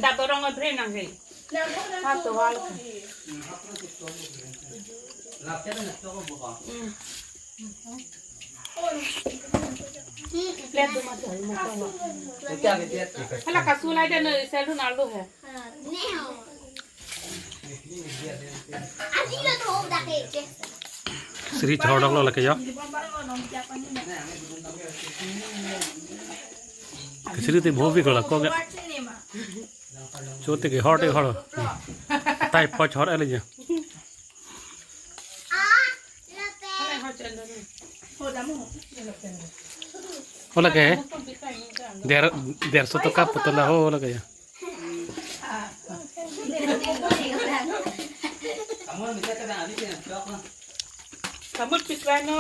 Dapat orang ngebreak nanti. Satu hal. Lihat tu macam mana. Kalau kasulai dia nak selalu nalu he. Sri chhodok lo lake ya. Sri te bhobi kola ko ga. Chote ke hot e hot. Tai po chhod ale ja. Hola ke? Der so to ka putla ho hola ke ya. Kamu pikirnya